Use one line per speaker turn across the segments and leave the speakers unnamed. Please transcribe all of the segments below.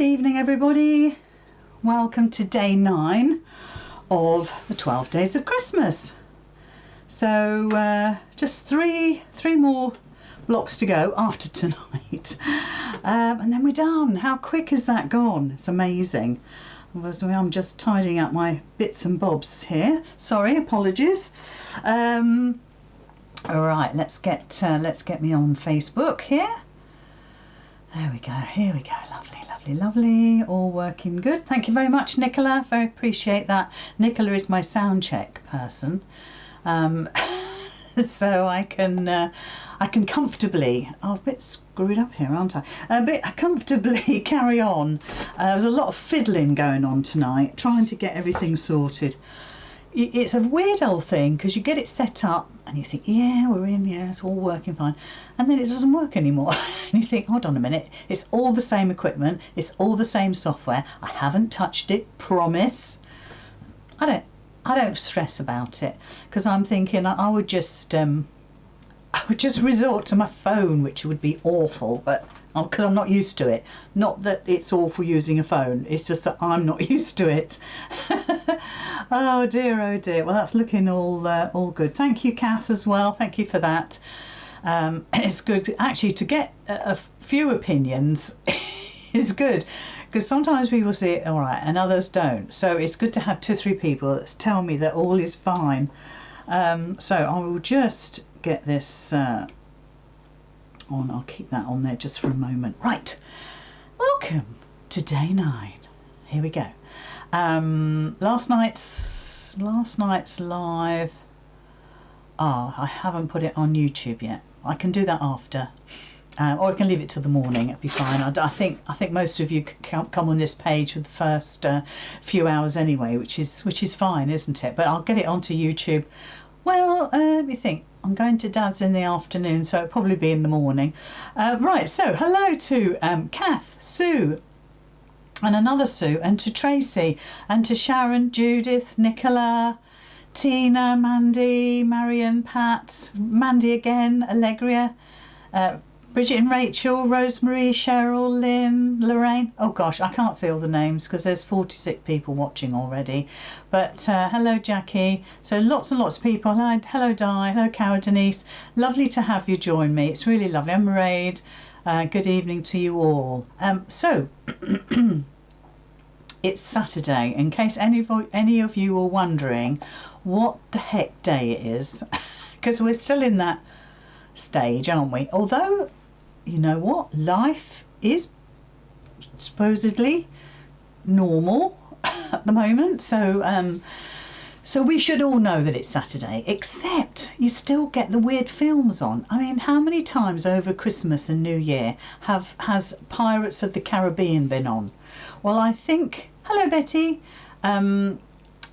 Good evening, everybody. Welcome to day 9 of the 12 days of Christmas. So just three more blocks to go after tonight, and then we're done. How quick has that gone? It's amazing. I'm just tidying up my bits and bobs here. Sorry, apologies. All right, let's get me on Facebook here. There we go. Here we go. Lovely, lovely, lovely. All working good. Thank you very much, Nicola. Very appreciate that. Nicola is my sound check person, so I can comfortably. I'm a bit screwed up here, aren't I? A bit comfortably carry on. There's a lot of fiddling going on tonight, trying to get everything sorted. It's a weird old thing because you get it set up and you think, yeah, we're in, yeah, it's all working fine, and then it doesn't work anymore. And you think, hold on a minute, it's all the same equipment, it's all the same software, I haven't touched it, promise. I don't stress about it because I'm thinking I would just resort to my phone, which would be awful, but because I'm not used to it. Not that it's awful using a phone, it's just that I'm not used to it. Oh dear, oh dear. Well, that's looking all good. Thank you, Kath, as well. Thank you for that. It's good actually to get a few opinions. Is good because sometimes people see it all right and others don't. So it's good to have 2 or 3 people that tell me that all is fine. So I will just get this on. I'll keep that on there just for a moment. Right, welcome to day 9. Here we go. Last night's live. I haven't put it on YouTube yet. I can do that after, or I can leave it till the morning. It'll be fine. I think most of you can come on this page for the first few hours anyway, which is fine, isn't it? But I'll get it onto YouTube. Well, let me think. I'm going to Dad's in the afternoon, so it'll probably be in the morning. Right, so hello to Kath, Sue, and another Sue, and to Tracy, and to Sharon, Judith, Nicola, Tina, Mandy, Marion, Pat, Mandy again, Allegria, Bridget and Rachel, Rosemary, Cheryl, Lynn, Lorraine. Oh gosh, I can't see all the names because there's 46 people watching already. But hello, Jackie. So lots and lots of people. Hello, Di. Hello, Cara Denise. Lovely to have you join me. It's really lovely. I'm Mairead. Good evening to you all. So it's Saturday. In case any of you are wondering what the heck day it is, because we're still in that stage, aren't we? Although, you know what, life is supposedly normal at the moment, so we should all know that it's Saturday, except you still get the weird films on. I mean, how many times over Christmas and New Year has Pirates of the Caribbean been on? Well, I think, hello Betty,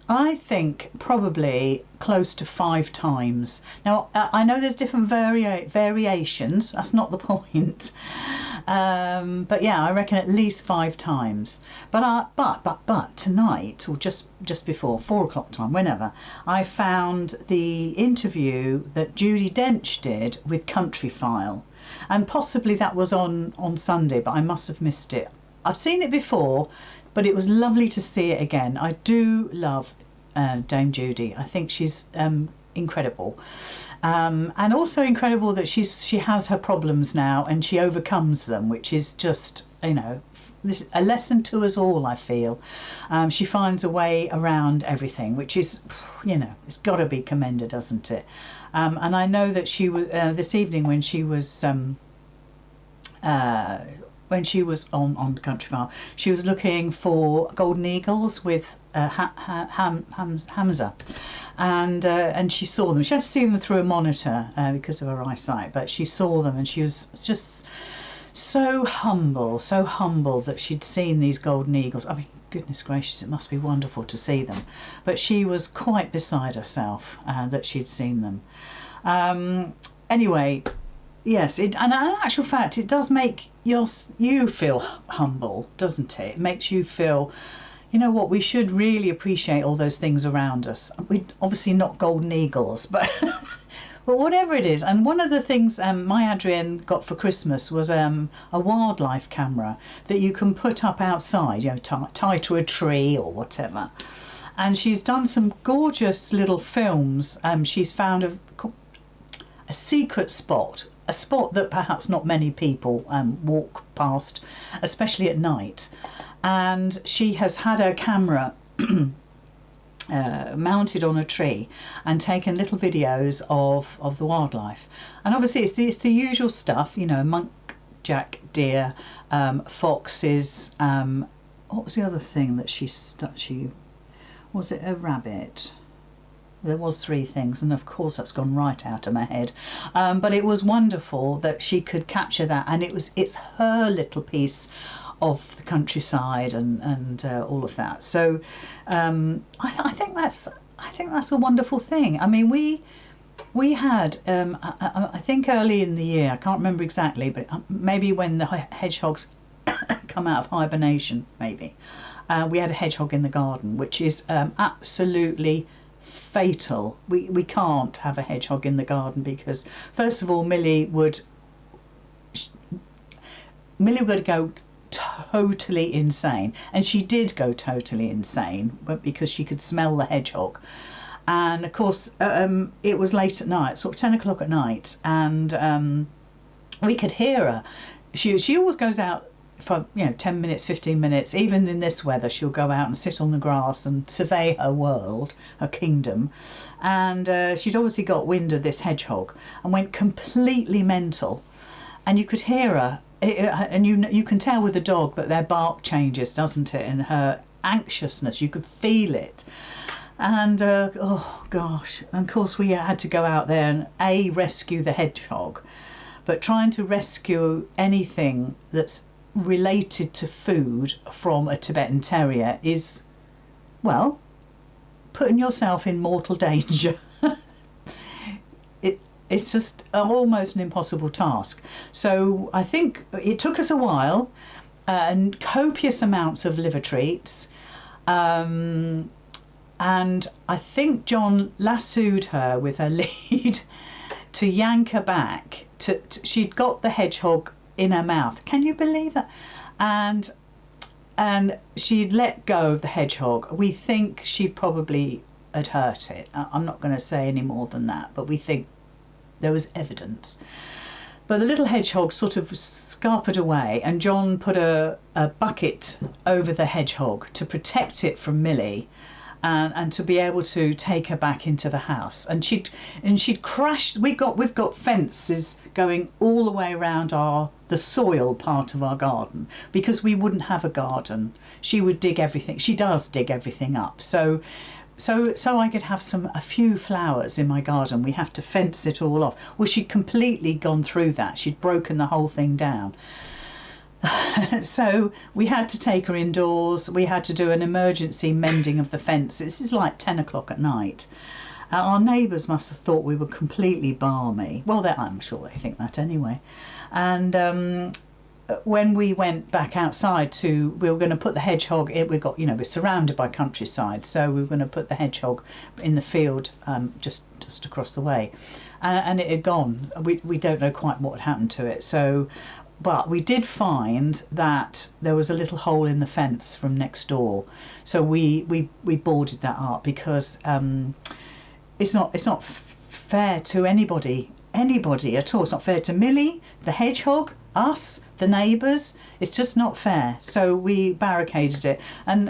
I think probably close to 5 times. Now, I know there's different variations. That's not the point. But yeah, I reckon at least 5 times. But tonight, or just before 4 o'clock time, whenever, I found the interview that Judi Dench did with Countryfile, and possibly that was on Sunday, but I must have missed it. I've seen it before, but it was lovely to see it again. I do love Dame Judi. I think she's incredible, and also incredible that she has her problems now and she overcomes them, which is just, you know, this is a lesson to us all, I feel. She finds a way around everything, which is, you know, it's got to be commended, doesn't it? And I know that she was this evening when she was on Countryfile, she was looking for golden eagles with Hamza, and she saw them. She had to see them through a monitor because of her eyesight, but she saw them and she was just so humble that she'd seen these golden eagles. I mean, goodness gracious, it must be wonderful to see them. But she was quite beside herself that she'd seen them. Anyway, yes, and in actual fact, it does make you feel humble, doesn't it? It makes you feel, you know what, we should really appreciate all those things around us. We're obviously not golden eagles, but But whatever it is, and one of the things my Adrienne got for Christmas was a wildlife camera that you can put up outside, you know, tie to a tree or whatever. And she's done some gorgeous little films. She's found a secret spot, a spot that perhaps not many people walk past, especially at night. And she has had her camera mounted on a tree and taken little videos of the wildlife. And obviously it's the usual stuff, you know, muntjac deer, foxes. What was the other thing that she was it a rabbit? There was 3 things, and of course that's gone right out of my head. But it was wonderful that she could capture that, and it's her little piece of the countryside and all of that. So I think that's a wonderful thing. I mean, we had I think early in the year, I can't remember exactly, but maybe when the hedgehogs come out of hibernation, maybe we had a hedgehog in the garden, which is absolutely fatal. We can't have a hedgehog in the garden because, first of all, Millie would go totally insane, and she did go totally insane because she could smell the hedgehog. And of course it was late at night, sort of 10 o'clock at night, and we could hear her. She always goes out for 10 minutes, 15 minutes. Even in this weather, she'll go out and sit on the grass and survey her world, her kingdom. And she'd obviously got wind of this hedgehog and went completely mental. And you could hear her, and you can tell with the dog that their bark changes, doesn't it? And her anxiousness, you could feel it. And oh gosh, and of course we had to go out there and rescue the hedgehog, but trying to rescue anything that's related to food from a Tibetan terrier is, well, putting yourself in mortal danger. It's just almost an impossible task. So I think it took us a while, and copious amounts of liver treats, and I think John lassoed her with her lead to yank her back. She'd got the hedgehog in her mouth. Can you believe that? And she'd let go of the hedgehog. We think she probably had hurt it. I'm not going to say any more than that, but we think there was evidence. But the little hedgehog sort of scarpered away, and John put a bucket over the hedgehog to protect it from Millie, and to be able to take her back into the house. And she'd crashed. We've got fences going all the way around the soil part of our garden, because we wouldn't have a garden. She would dig everything. She does dig everything up. So I could have a few flowers in my garden. We have to fence it all off. Well, she'd completely gone through that. She'd broken the whole thing down. So we had to take her indoors. We had to do an emergency mending of the fence. This is like 10 o'clock at night. Our neighbours must have thought we were completely balmy. Well, I'm sure they think that anyway. And when we went back outside we were going to put the hedgehog in. We're surrounded by countryside, so we were going to put the hedgehog in the field just across the way, and it had gone. We don't know quite what had happened to it. But we did find that there was a little hole in the fence from next door, so we boarded that up, because it's not fair to anybody at all. It's not fair to Millie, the hedgehog, us, the neighbours. It's just not fair. So we barricaded it, and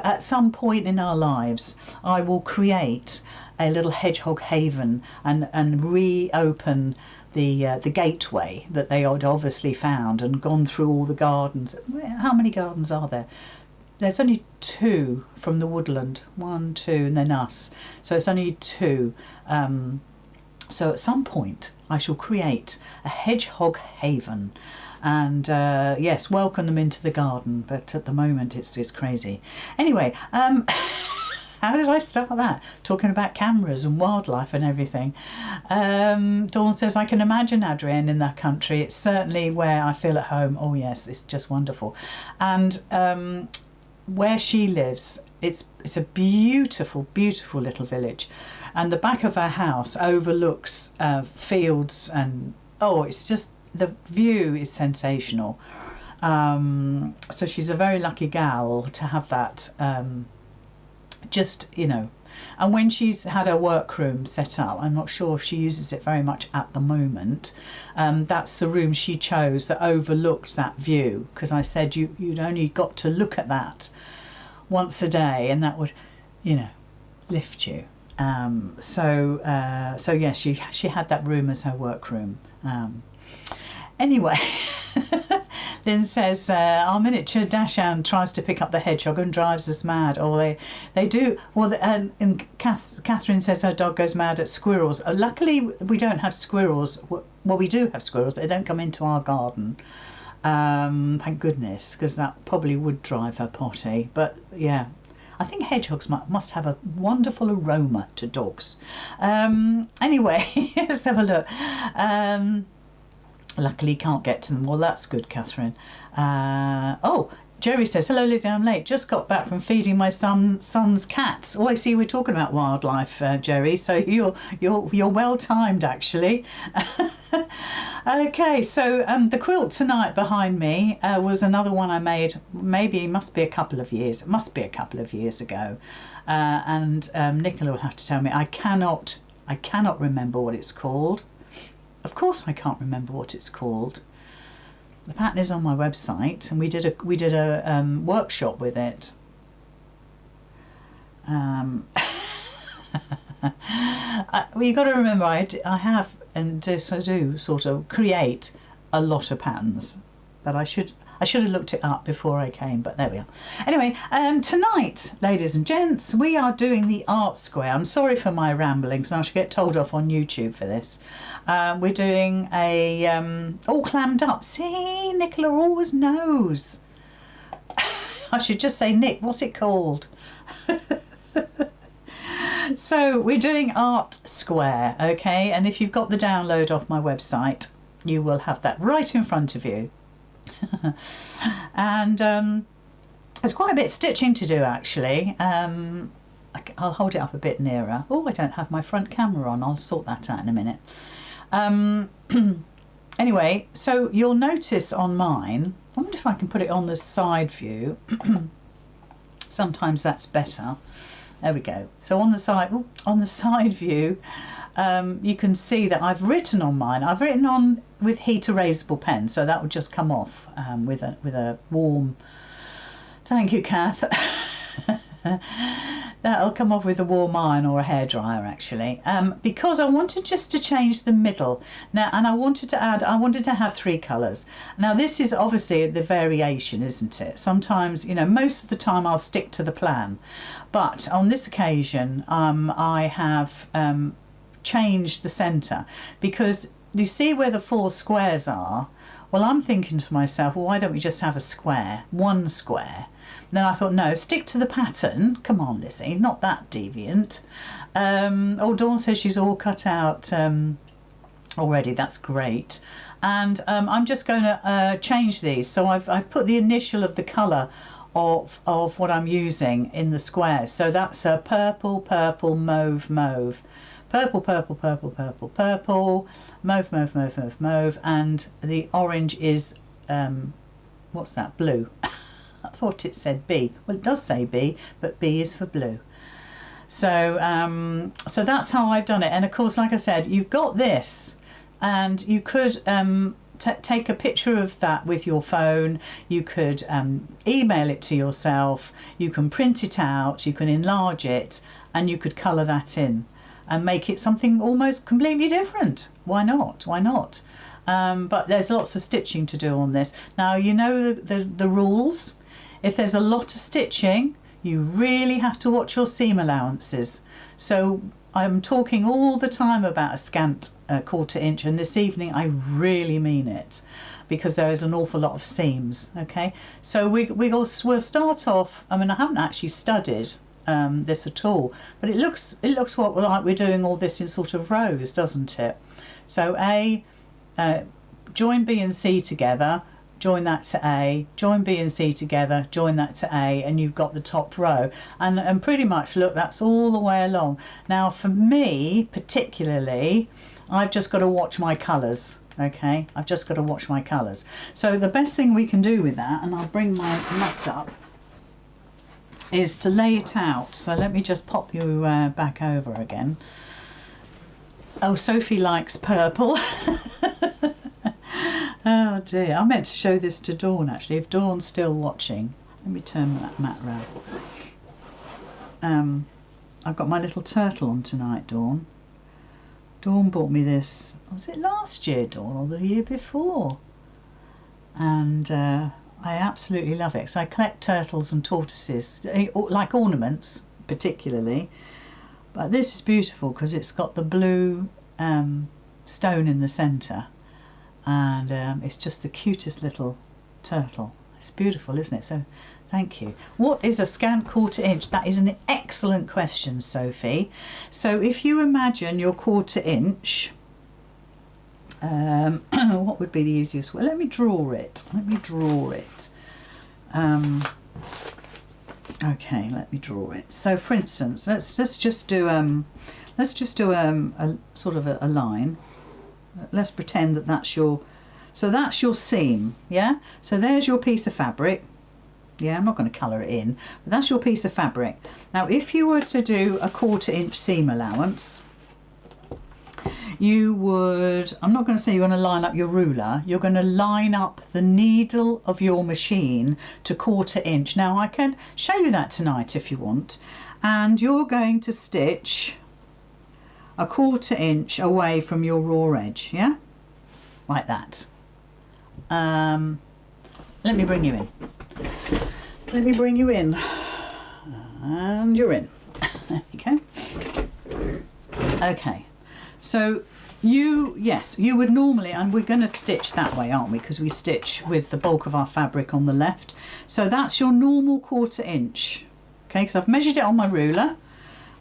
at some point in our lives I will create a little hedgehog haven and reopen the gateway that they had obviously found and gone through all the gardens. How many gardens are there? There's only 2 from the woodland. 1, 2, and then us. So it's only 2. So at some point I shall create a hedgehog haven, and yes, welcome them into the garden. But at the moment it's crazy. Anyway, how did I start that? Talking about cameras and wildlife and everything. Dawn says, I can imagine Adrienne in that country. It's certainly where I feel at home. Oh yes, it's just wonderful. And where she lives, it's a beautiful, beautiful little village, and the back of her house overlooks fields, and oh, it's just, the view is sensational. So she's a very lucky gal to have that. Just, you know, and when she's had her workroom set up, I'm not sure if she uses it very much at the moment. That's the room she chose that overlooked that view, because I said you'd only got to look at that once a day, and that would, you know, lift you. So yes, she had that room as her workroom. Anyway, Lynn says, our miniature Dachshund tries to pick up the hedgehog and drives us mad. Or they do. Well, and Catherine says her dog goes mad at squirrels. Luckily, we don't have squirrels. Well, we do have squirrels, but they don't come into our garden. Thank goodness, because that probably would drive her potty. But yeah, I think hedgehogs must have a wonderful aroma to dogs. Anyway, let's have a look. Luckily can't get to them. Well, that's good, Catherine. Oh, Jerry says, hello Lizzie, I'm late. Just got back from feeding my son's cats. Oh, I see we're talking about wildlife, Jerry. So you're well timed, actually. Okay, so the quilt tonight behind me was another one I made. Maybe it must be a couple of years. It must be a couple of years ago. And Nicola will have to tell me. I cannot remember what it's called. Of course I can't remember what it's called. The pattern is on my website, and we did a workshop with it. Well, you've got to remember, I have and do sort of create a lot of patterns, but I should have looked it up before I came, but there we are. Anyway, tonight, ladies and gents, we are doing the art square. I'm sorry for my ramblings, and I should get told off on YouTube for this. We're doing a all clammed up. See, Nicola always knows. I should just say, Nick, what's it called? So we're doing art square, okay? And if you've got the download off my website, you will have that right in front of you. And there's quite a bit of stitching to do, actually. I'll hold it up a bit nearer. Oh, I don't have my front camera on. I'll sort that out in a minute. Anyway, so you'll notice on mine, I wonder if I can put it on the side view. Sometimes that's better. There we go. So on the side view, you can see that I've written on mine. I've written on with heat erasable pen, so that would just come off with a warm. Thank you, Kath. That'll come off with a warm iron or a hairdryer, actually, because I wanted just to change the middle now, and I wanted to have 3 colours. Now this is obviously the variation, isn't it? Sometimes, you know, most of the time I'll stick to the plan, but on this occasion I have changed the centre, because you see where the 4 squares are. Well, I'm thinking to myself, well, why don't we just have a square, one square? Then I thought, no, stick to the pattern. Come on, Lizzie, not that deviant. Oh, Dawn says she's all cut out already. That's great. And I'm just going to change these. So I've put the initial of the colour of what I'm using in the squares. So that's a purple, purple, mauve, mauve. Purple, purple, purple, purple, purple, mauve, mauve, mauve, mauve, mauve, and the orange is, what's that, blue. I thought it said B. Well, it does say B, but B is for blue. So so that's how I've done it. And of course, like I said, you've got this, and you could take a picture of that with your phone. You could email it to yourself. You can print it out. You can enlarge it, and you could colour that in and make it something almost completely different. Why not? Why not? But there's lots of stitching to do on this. Now, you know the rules. If there's a lot of stitching, you really have to watch your seam allowances. So I'm talking all the time about a scant 1/4 inch, and this evening I really mean it, because there is an awful lot of seams. Okay, so we'll start off. I mean, I haven't actually studied this at all, but it looks like we're doing all this in sort of rows, doesn't it? So join B and C together, join that to A, join B and C together, join that to A, and you've got the top row. And pretty much, look, that's all the way along. Now for me particularly, I've just got to watch my colours. Okay, I've just got to watch my colours. So the best thing we can do with that, and I'll bring my mat up, is to lay it out. So let me just pop you back over again. Oh, Sophie likes purple. Oh dear, I meant to show this to Dawn actually, if Dawn's still watching. Let me turn that mat round. I've got my little turtle on tonight, Dawn. Dawn bought me this, was it last year, Dawn, or the year before? And I absolutely love it. So I collect turtles and tortoises, like ornaments particularly. But this is beautiful because it's got the blue stone in the centre. And it's just the cutest little turtle. It's beautiful, isn't it? So thank you. What is a scant 1/4 inch? That is an excellent question, Sophie. So if you imagine your 1/4 inch, what would be the easiest way? Let me draw it. Okay, let me draw it. So for instance, let's just do a sort of a line. Let's pretend that that's your seam, yeah? So there's your piece of fabric. Yeah, I'm not going to colour it in, but that's your piece of fabric. Now, if you were to do a 1/4 inch seam allowance, you would, I'm not going to say you're going to line up your ruler, you're going to line up the needle of your machine to 1/4 inch. Now, I can show you that tonight if you want, and you're going to stitch a 1/4 inch away from your raw edge, yeah? Like that. Let me bring you in. Let me bring you in. And you're in. There you go. Okay. So you would normally, and we're going to stitch that way, aren't we? Because we stitch with the bulk of our fabric on the left. So that's your normal 1/4 inch. Okay, because I've measured it on my ruler.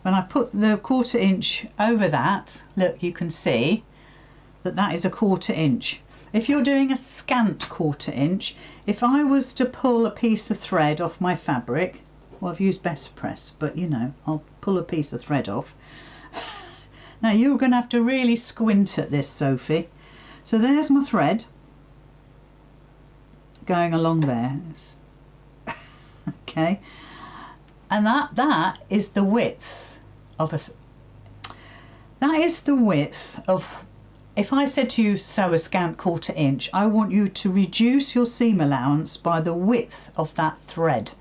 When I put the 1/4 inch over that, look, you can see that that is a 1/4 inch. If you're doing a scant 1/4 inch, if I was to pull a piece of thread off my fabric, well, I've used Best Press, but you know, I'll pull a piece of thread off. Now you're going to have to really squint at this, Sophie. So there's my thread going along there. Okay, and that is the width of if I said to you sew a scant 1/4 inch, I want you to reduce your seam allowance by the width of that thread.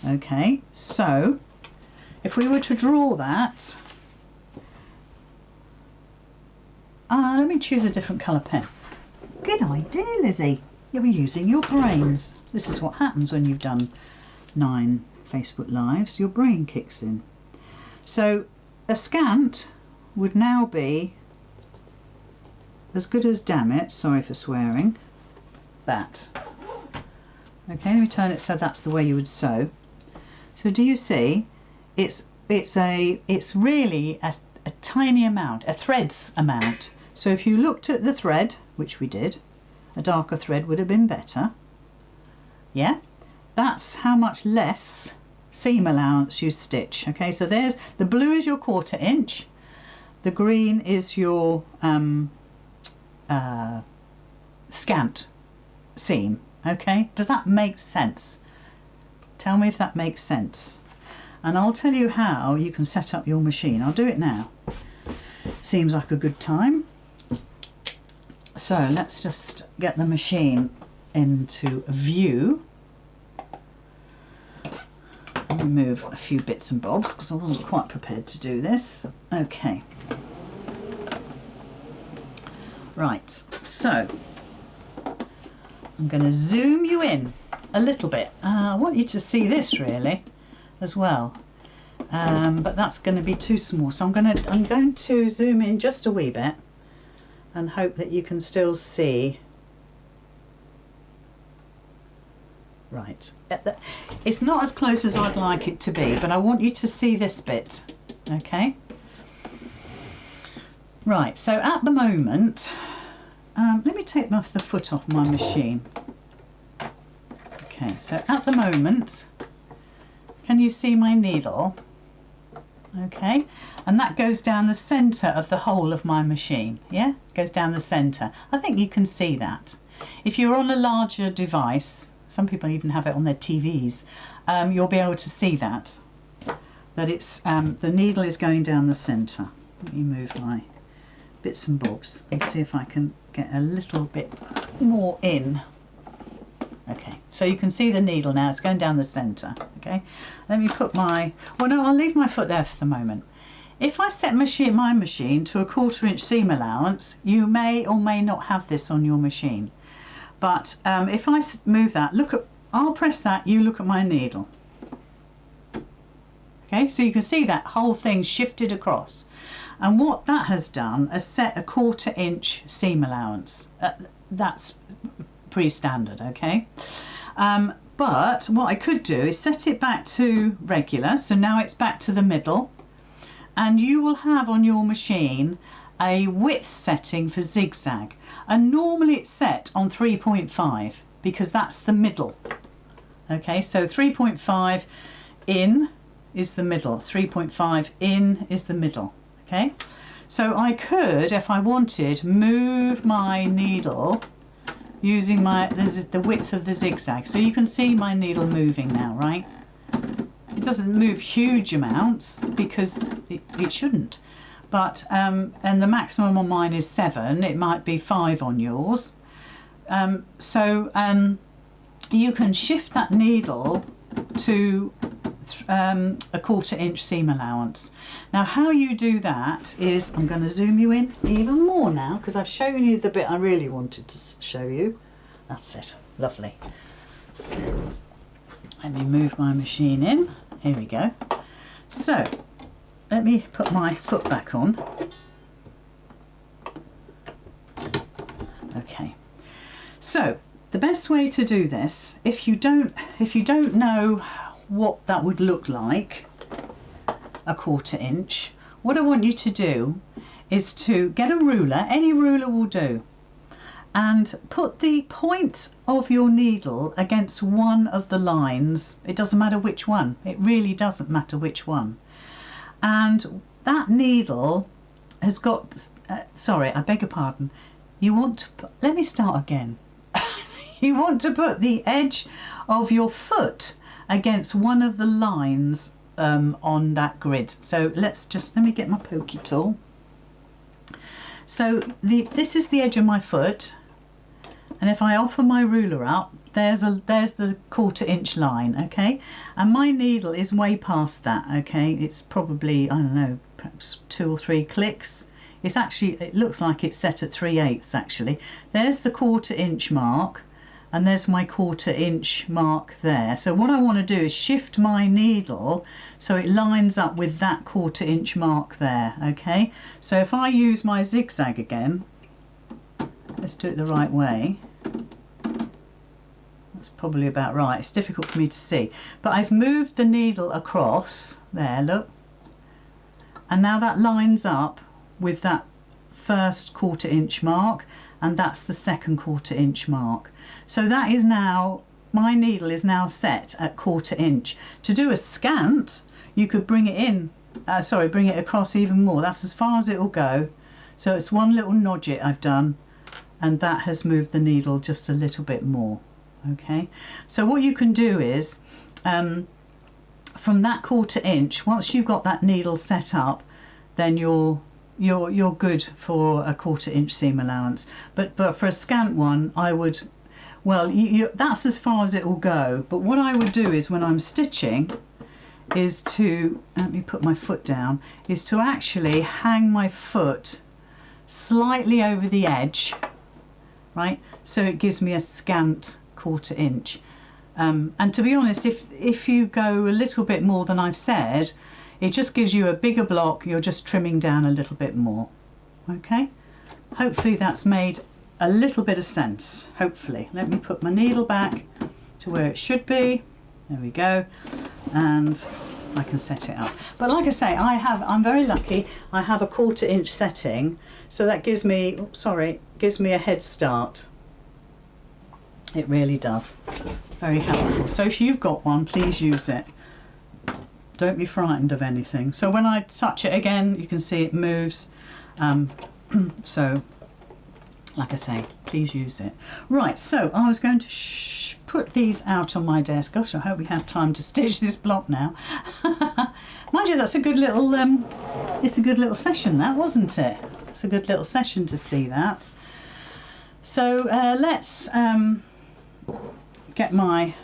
Okay, so if we were to draw that, let me choose a different colour pen. Good idea, Lizzie. You're using your brains. This is what happens when you've done 9 Facebook Lives. Your brain kicks in. So a scant would now be as good as, damn it, sorry for swearing, that. Okay, let me turn it so that's the way you would sew. So do you see, it's really a tiny amount, a thread's amount. So if you looked at the thread, which we did, a darker thread would have been better. Yeah, that's how much less seam allowance you stitch. Okay, so there's the blue is your 1/4 inch, the green is your scant seam. Okay, does that make sense? Tell me if that makes sense, and I'll tell you how you can set up your machine. I'll do it now. Seems like a good time. So let's just get the machine into view. Remove a few bits and bobs because I wasn't quite prepared to do this. Okay. Right, so I'm going to zoom you in a little bit. I want you to see this really as well, but that's going to be too small. So I'm going to zoom in just a wee bit and hope that you can still see. Right, it's not as close as I'd like it to be, but I want you to see this bit, okay? Right, so at the moment, let me take the foot off my machine. Okay, so at the moment, can you see my needle? Okay, and that goes down the centre of the whole of my machine. Yeah, goes down the centre. I think you can see that. If you're on a larger device, some people even have it on their TVs, you'll be able to see that it's the needle is going down the centre. Let me move my bits and bobs and see if I can get a little bit more in. Okay, so you can see the needle now, it's going down the centre. Okay, let me put my, well no, I'll leave my foot there for the moment. If I set my machine to a 1/4 inch seam allowance, you may or may not have this on your machine. But if I move that, I'll press that, you look at my needle. Okay, so you can see that whole thing shifted across. And what that has done is set a 1/4 inch seam allowance. That's pretty standard, okay? But what I could do is set it back to regular, so now it's back to the middle. And you will have on your machine a width setting for zigzag. And normally it's set on 3.5 because that's the middle. Okay, so 3.5 in is the middle, 3.5 in is the middle. Okay, so I could, if I wanted, move my needle using the width of the zigzag. So you can see my needle moving now, right? It doesn't move huge amounts because it shouldn't. But, and the maximum on mine is 7, it might be 5 on yours. You can shift that needle to a 1/4 inch seam allowance. Now how you do that is, I'm going to zoom you in even more now because I've shown you the bit I really wanted to show you. That's it, lovely. Let me move my machine in, here we go. So let me put my foot back on. Okay, so the best way to do this, if you don't know what that would look like, a 1/4 inch, what I want you to do is to get a ruler, any ruler will do, and put the point of your needle against one of the lines. It doesn't matter which one, it really doesn't matter which one. And that needle has got, sorry, I beg your pardon, you want to put, let me start again. You want to put the edge of your foot against one of the lines on that grid. So let me get my pokey tool. So this is the edge of my foot, and if I offer my ruler up, there's the 1/4 inch line, okay? And my needle is way past that, okay? It's probably, I don't know, perhaps 2 or 3 clicks. It's actually, it looks like it's set at 3/8 actually. There's the 1/4 inch mark, and there's my 1/4 inch mark there. So what I want to do is shift my needle so it lines up with that 1/4 inch mark there, okay? So if I use my zigzag again, let's do it the right way. That's probably about right. It's difficult for me to see, but I've moved the needle across there, look, and now that lines up with that first 1/4 inch mark, and that's the second 1/4 inch mark. So that is now, my needle is now set at 1/4 inch. To do a scant, you could bring it in, bring it across even more. That's as far as it will go. So it's one little nodget I've done, and that has moved the needle just a little bit more. Okay, so what you can do is, from that 1/4 inch, once you've got that needle set up, then you're good for a 1/4 inch seam allowance. But for a scant one, I would, well, that's as far as it will go. But what I would do is, when I'm stitching, is to, let me put my foot down, is to actually hang my foot slightly over the edge, right? So it gives me a scant 1/4 inch. And to be honest, if you go a little bit more than I've said, it just gives you a bigger block. You're just trimming down a little bit more. Okay, hopefully that's made a little bit of sense. Hopefully. Let me put my needle back to where it should be. There we go, and I can set it up. But like I say, I'm very lucky. I have a 1/4 inch setting, so that gives me, gives me a head start. It really does. very helpful. So if you've got one, please use it. Don't be frightened of anything. So when I touch it again, you can see it moves. So, like I say, please use it. Right, so I was going to put these out on my desk. Gosh, I hope we have time to stitch this block now. Mind you, that's a good little, it's a good little session, that, wasn't it? It's a good little session to see that. So let's get my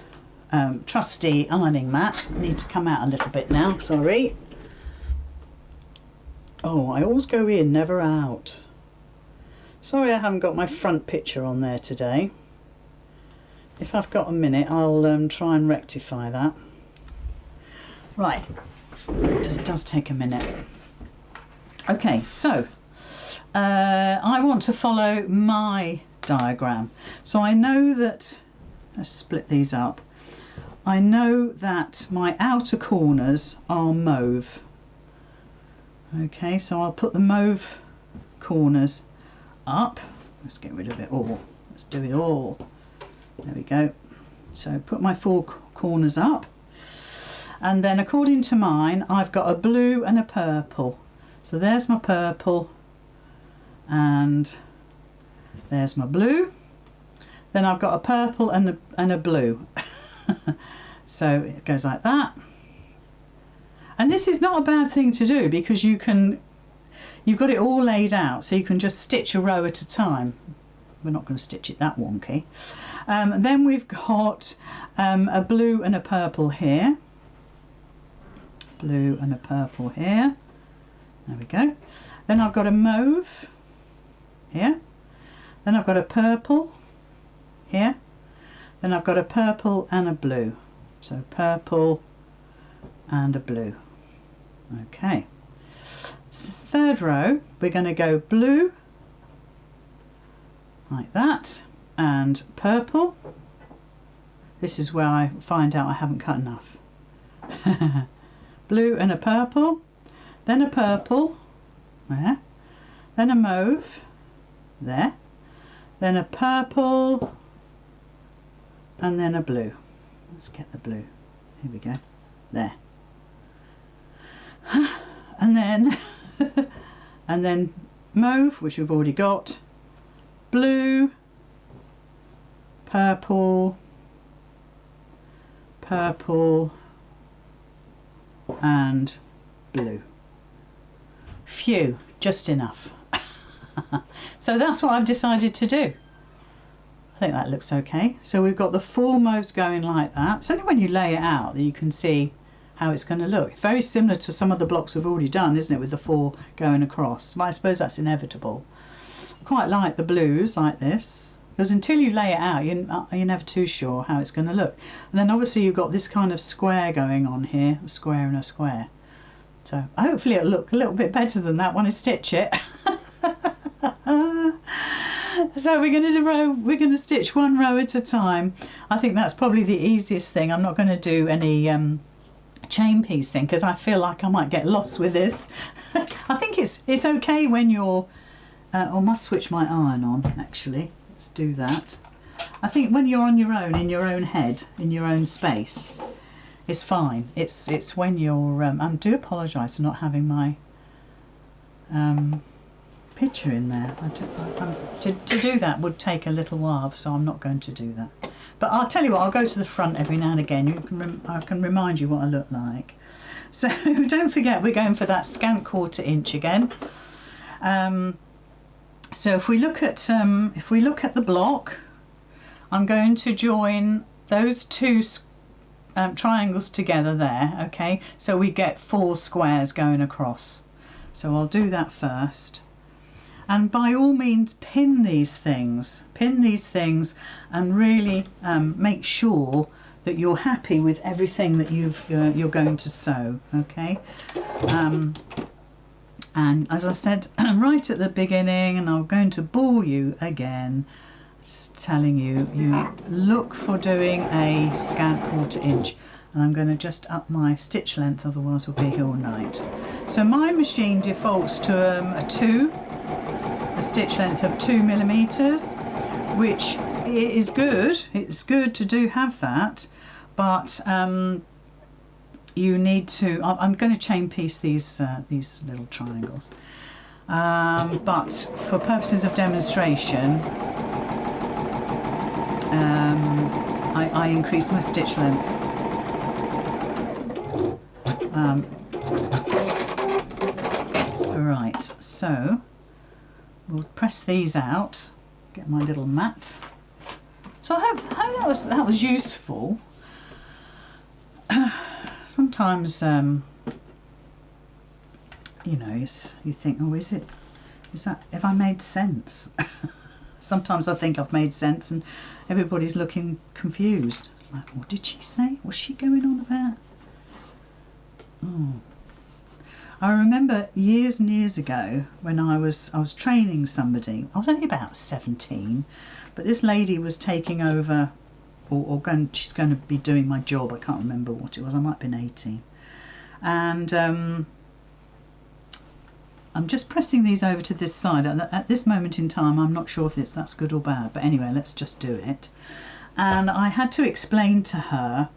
trusty ironing mat. I need to come out a little bit now, sorry. Oh, I always go in, never out. Sorry I haven't got my front picture on there today. If I've got a minute, I'll try and rectify that. Right, because it does take a minute. Okay, so I want to follow my diagram. So I know that, let's split these up. I know that my outer corners are mauve. Okay, so I'll put the mauve corners up. Let's get rid of it all. Let's do it all. There we go. So put my 4 corners up. And then according to mine, I've got a blue and a purple. So there's my purple and there's my blue. Then I've got a purple and a blue. So it goes like that. And this is not a bad thing to do because you've got it all laid out, so you can just stitch a row at a time. We're not going to stitch it that wonky. Then we've got a blue and a purple here. Blue and a purple here. There we go. Then I've got a mauve here. Then I've got a purple here. Then I've got a purple and a blue. So purple and a blue. Okay. So third row, we're going to go blue, like that, and purple. This is where I find out I haven't cut enough. Blue and a purple, then a purple, there, then a mauve, there, then a purple, and then a blue. Let's get the blue. Here we go. There. And then and then mauve, which we've already got, blue, purple, purple, and blue. Phew, just enough. So that's what I've decided to do. I think that looks okay. So we've got the 4 mauves going like that. It's only when you lay it out that you can see how it's going to look. Very similar to some of the blocks we've already done, isn't it, with the 4 going across. But I suppose that's inevitable. I quite like the blues like this, because until you lay it out, you're never too sure how it's going to look. And then obviously you've got this kind of square going on here, a square and a square. So hopefully it'll look a little bit better than that when I stitch it. So we're going to stitch 1 row at a time. I think that's probably the easiest thing. I'm not going to do any chain piece thing because I feel like I might get lost with this. I think it's okay when you're I must switch my iron on actually. Let's do that. I think when you're on your own, in your own head, in your own space, it's fine. It's when you're I do apologise for not having my picture in there. To do that would take a little while, so I'm not going to do that. But I'll tell you what, I'll go to the front every now and again. I can remind you what I look like. So don't forget, we're going for that scant 1/4 inch again. So if we look at the block, I'm going to join those 2 triangles together there. Okay, so we get 4 squares going across. So I'll do that first. And by all means pin these things and really make sure that you're happy with everything that you're going to sew, okay? And as I said right at the beginning, and I'm going to bore you again, telling you look for doing a scant 1/4 inch. And I'm going to just up my stitch length, otherwise we'll be here all night. So my machine defaults to a stitch length of 2 millimeters, which it is good. It's good to have that, but you need to. I'm going to chain piece these little triangles, but for purposes of demonstration, I increase my stitch length. Right, so we'll press these out. Get my little mat. So I hope that was useful. Sometimes, you know, you think, oh, have I made sense? Sometimes I think I've made sense, and everybody's looking confused. Like, what did she say? What's she going on about? Oh. I remember years and years ago when I was training somebody. I was only about 17, but this lady was taking over, she's going to be doing my job. I can't remember what it was. I might have been 18. And I'm just pressing these over to this side. At this moment in time, I'm not sure if that's good or bad, but anyway, let's just do it. And I had to explain to her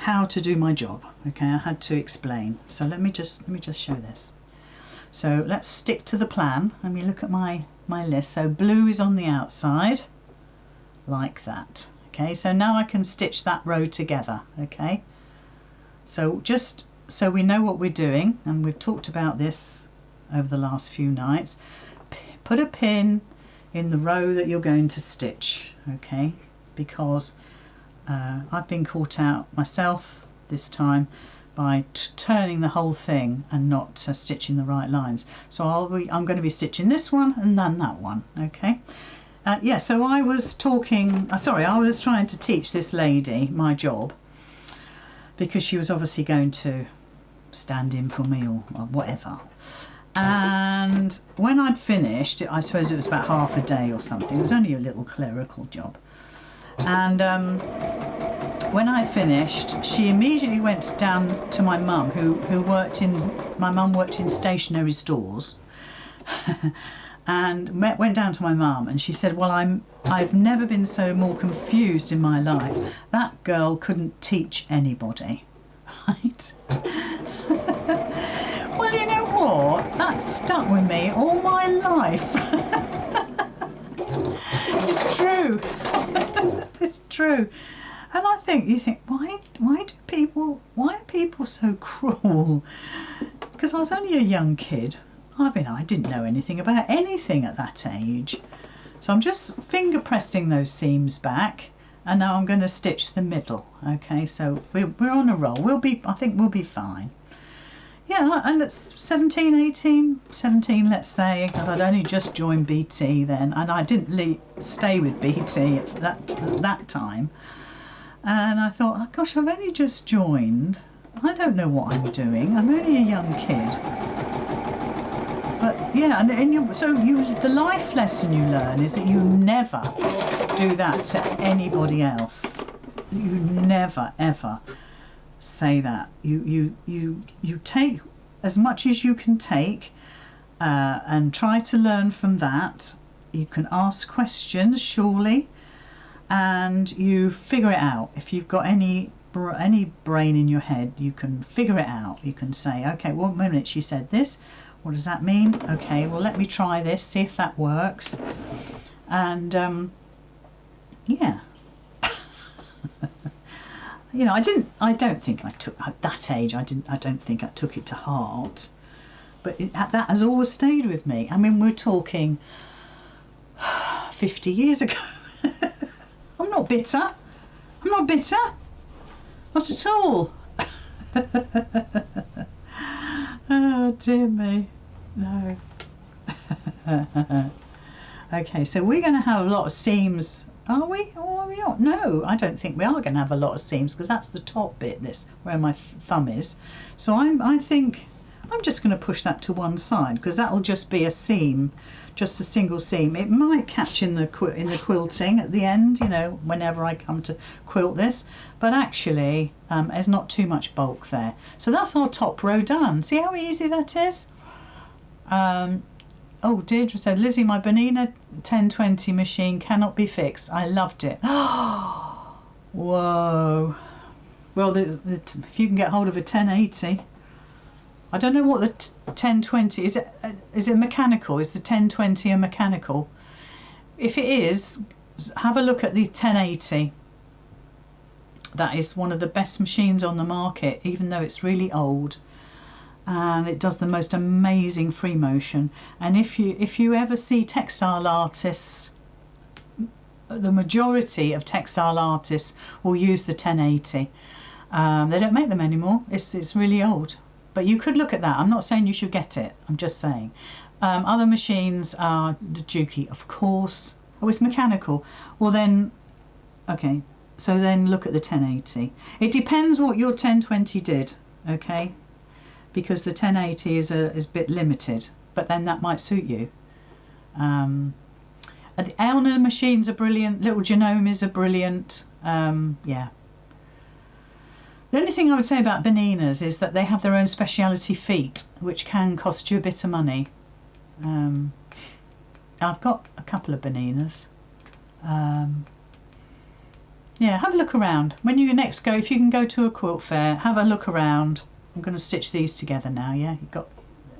how to do my job. Okay, I had to explain. So let me just show this. So let's stick to the plan. Let me look at my list. So blue is on the outside, like that. Okay, so now I can stitch that row together. Okay, so just so we know what we're doing, and we've talked about this over the last few nights, put a pin in the row that you're going to stitch. Okay, because I've been caught out myself this time by turning the whole thing and not stitching the right lines. So I'm going to be stitching this one and then that one. Okay. Yeah, so I was trying to teach this lady my job, because she was obviously going to stand in for me or whatever. And when I'd finished, I suppose it was about half a day or something. It was only a little clerical job. And when I finished, she immediately went down to my mum, my mum worked in stationery stores, and went down to my mum, and she said, well, I've never been so more confused in my life. That girl couldn't teach anybody, right? Well, you know what? That stuck with me all my life. It's true. It's true. And you think, why are people so cruel? Because I was only a young kid. I mean, I didn't know anything about anything at that age. So I'm just finger pressing those seams back, and now I'm going to stitch the middle. Okay, so we're on a roll. I think we'll be fine. Yeah, and it's 17, let's say, because I'd only just joined BT then, and I didn't stay with BT at that time. And I thought, oh gosh, I've only just joined. I don't know what I'm doing. I'm only a young kid. But yeah, the life lesson you learn is that you never do that to anybody else. You never ever say that. You take as much as you can take, and try to learn from that. You can ask questions, surely, and you figure it out. If you've got any brain in your head, you can figure it out. You can say, okay, well, wait a minute, she said this. What does that mean? Okay, well, let me try this, see if that works. And yeah. You know, I don't think I took, at that age, I don't think I took it to heart. But that has always stayed with me. I mean, we're talking 50 years ago. I'm not bitter. Not at all. Oh, dear me. No. Okay, so we're going to have a lot of seams. Are we? Or are we not? No, I don't think we are going to have a lot of seams, because that's the top bit, where my thumb is. So I think I'm just going to push that to one side, because that'll just be a seam, just a single seam. It might catch in the quilting at the end, you know, whenever I come to quilt this, but actually there's not too much bulk there. So that's our top row done. See how easy that is? Oh, Deirdre said, Lizzie, my Bernina 1020 machine cannot be fixed. I loved it. Whoa. Well, if you can get hold of a 1080. I don't know what the 1020 is. It mechanical? Is the 1020 a mechanical? If it is, have a look at the 1080. That is one of the best machines on the market, even though it's really old, and it does the most amazing free motion. And if you ever see textile artists, the majority of textile artists will use the 1080. They don't make them anymore. It's really old, but you could look at that. I'm not saying you should get it, I'm just saying. Other machines are the Juki, of course. Oh, it's mechanical. Well then, okay, so then look at the 1080. It depends what your 1020 did, okay, because the 1080 is a bit limited, but then that might suit you. The Elna machines are brilliant, little Genomes are brilliant, yeah. The only thing I would say about Berninas is that they have their own speciality feet, which can cost you a bit of money. I've got a couple of Berninas. Yeah, have a look around. When you next go, if you can go to a quilt fair, have a look around. I'm going to stitch these together now, yeah? You've got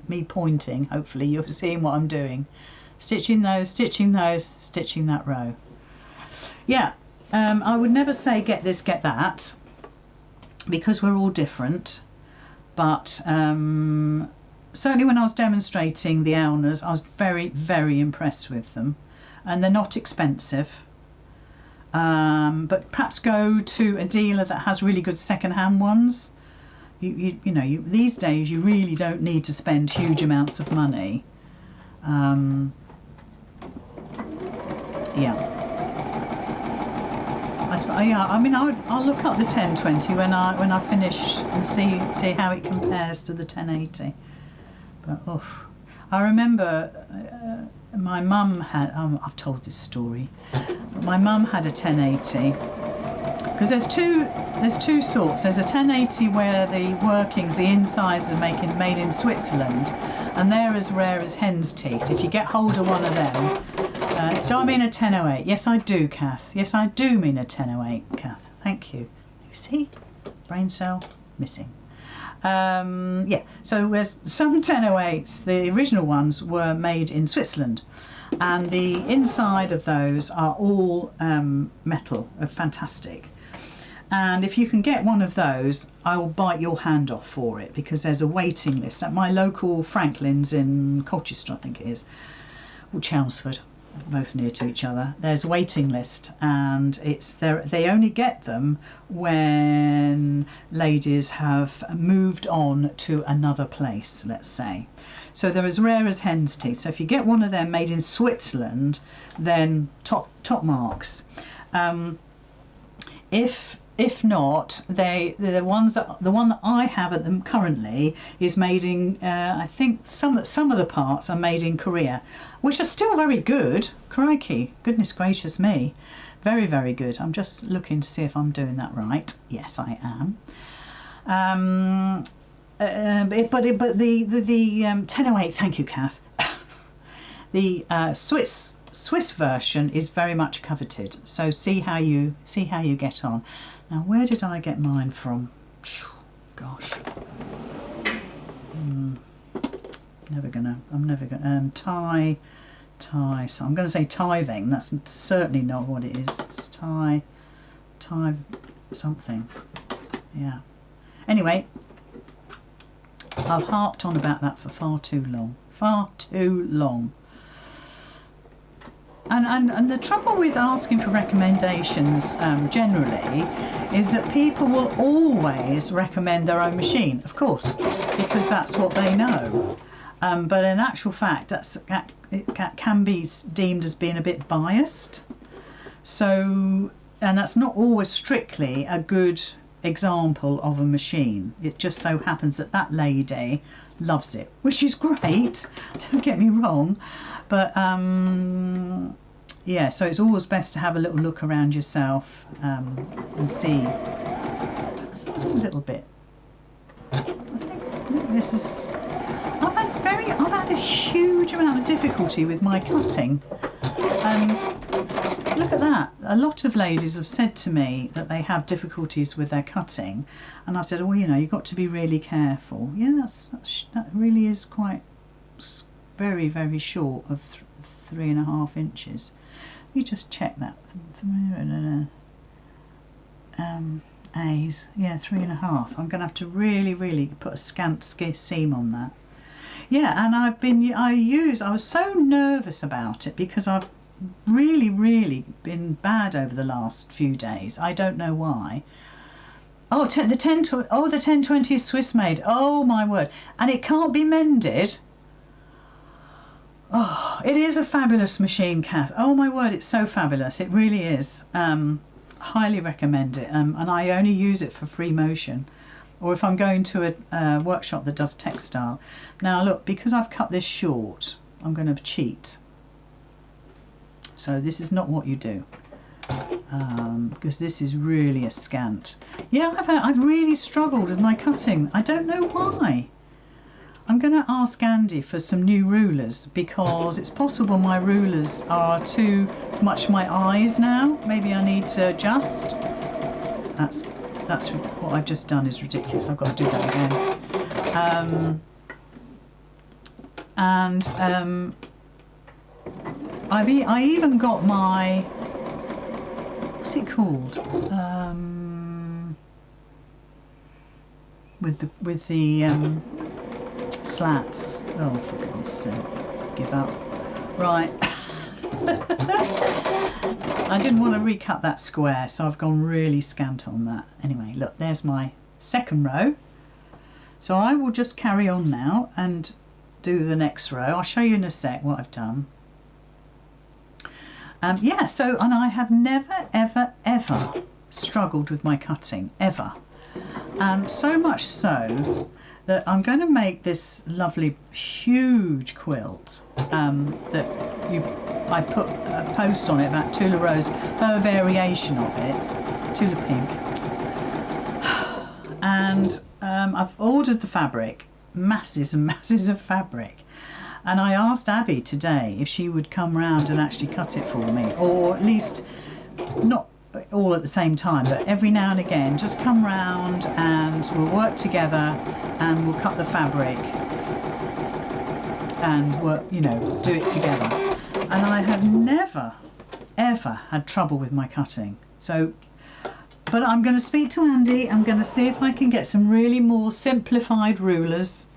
me pointing, hopefully you're seeing what I'm doing. Stitching those, stitching that row. Yeah, I would never say get this, get that, because we're all different. But certainly when I was demonstrating the Elnas, I was very, very impressed with them. And they're not expensive. But perhaps go to a dealer that has really good second-hand ones. You know, these days you really don't need to spend huge amounts of money. Yeah. I mean, I'll look up the 1020 when I finish and see how it compares to the 1080. But oof. I remember my mum had. I've told this story. But my mum had a 1080 because there's two sorts. There's a 1080 where the workings, the insides are made in Switzerland, and they're as rare as hen's teeth. If you get hold of one of them. Do I mean a 1008? Yes, I do, Kath. Yes, I do mean a 1008, Kath. Thank you. You see? Brain cell missing. Yeah, so there's some 1008s, the original ones were made in Switzerland, and the inside of those are all metal, fantastic. And if you can get one of those, I will bite your hand off for it, because there's a waiting list at my local Franklin's in Colchester, I think it is, or Chelmsford, both near to each other. There's a waiting list, and it's there. They only get them when ladies have moved on to another place, let's say. So they're as rare as hen's teeth. So if you get one of them made in Switzerland, then top marks. If not, the one that I have at them currently is made in. I think some of the parts are made in Korea, which are still very good. Crikey, goodness gracious me, very, very good. I'm just looking to see if I'm doing that right. Yes, I am. But the 1008. Thank you, Kath. The Swiss version is very much coveted. So see how you get on. Now, where did I get mine from? Gosh. I'm never gonna. Tie. So I'm gonna say tithing. That's certainly not what it is. It's tie something. Yeah. Anyway, I've harped on about that for far too long. Far too long. And the trouble with asking for recommendations generally is that people will always recommend their own machine, of course, because that's what they know. But in actual fact, that can be deemed as being a bit biased. So, and that's not always strictly a good example of a machine. It just so happens that that lady loves it, which is great, don't get me wrong. But yeah, so it's always best to have a little look around yourself and see. That's a little bit. I think this is. I've had very I've had a huge amount of difficulty with my cutting, and look at that. A lot of ladies have said to me that they have difficulties with their cutting, and I said, well, you know, you've got to be really careful. Yeah, that really is quite very, very short of 3.5 inches. You just check that. A's, yeah, 3.5. I'm going to have to really, really put a scant seam on that. Yeah, and I was so nervous about it because I've really, really been bad over the last few days. I don't know why. Oh, the 1020 is Swiss made. Oh my word. And it can't be mended. Oh, it is a fabulous machine, Kath. Oh my word, it's so fabulous. It really is. Highly recommend it. And I only use it for free motion, or if I'm going to a workshop that does textile. Now look, because I've cut this short, I'm going to cheat. So this is not what you do, because this is really a scant. Yeah, I've really struggled with my cutting. I don't know why. I'm going to ask Andy for some new rulers, because it's possible my rulers are too much my eyes now. Maybe I need to adjust. That's what I've just done is ridiculous. I've got to do that again. I even got my, what's it called? With the slats. Oh, for goodness sake, give up. Right. I didn't want to recut that square, so I've gone really scant on that. Anyway, look, there's my second row. So I will just carry on now and do the next row. I'll show you in a sec what I've done. Yeah, so, and I have never, ever, ever struggled with my cutting, ever. So much so that I'm going to make this lovely, huge quilt that I put a post on it about Tula Rose, her variation of it, Tula Pink. And I've ordered the fabric, masses and masses of fabric. And I asked Abby today if she would come round and actually cut it for me, or at least not all at the same time, but every now and again just come round and we'll work together and we'll cut the fabric and work, you know, do it together. And I have never ever had trouble with my cutting. So, but I'm going to speak to Andy. I'm going to see if I can get some really more simplified rulers.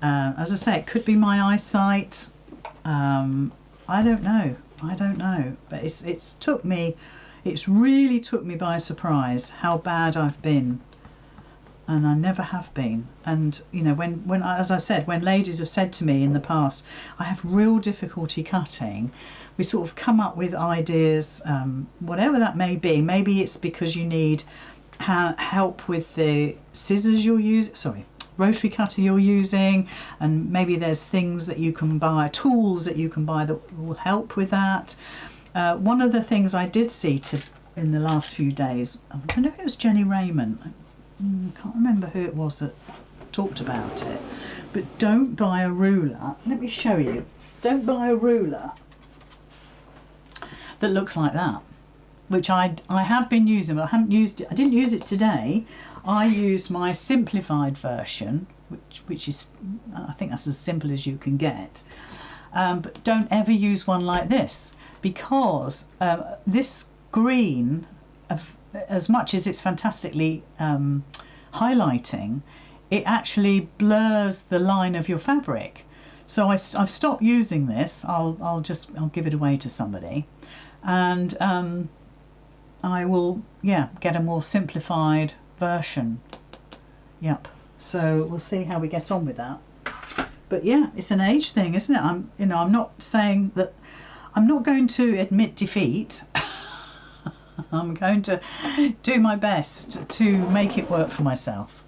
As I say, it could be my eyesight. I don't know, but it's really took me by surprise how bad I've been, and I never have been. And you know, when as I said, when ladies have said to me in the past, I have real difficulty cutting, we sort of come up with ideas, whatever that may be. Maybe it's because you need help with the scissors you're using, rotary cutter you're using, and maybe there's things that you can buy, tools that you can buy that will help with that. One of the things I did see in the last few days, I don't know if it was Jenny Raymond, I can't remember who it was that talked about it, but don't buy a ruler. Let me show you. Don't buy a ruler that looks like that, which I have been using, but I haven't used it. I didn't use it today. I used my simplified version, which is, I think that's as simple as you can get. But don't ever use one like this, because this green, as much as it's fantastically highlighting, it actually blurs the line of your fabric. So I've stopped using this. I'll give it away to somebody, and I will get a more simplified version. Yep. So we'll see how we get on with that. But yeah, it's an age thing, isn't it? I'm not saying that. I'm not going to admit defeat. I'm going to do my best to make it work for myself.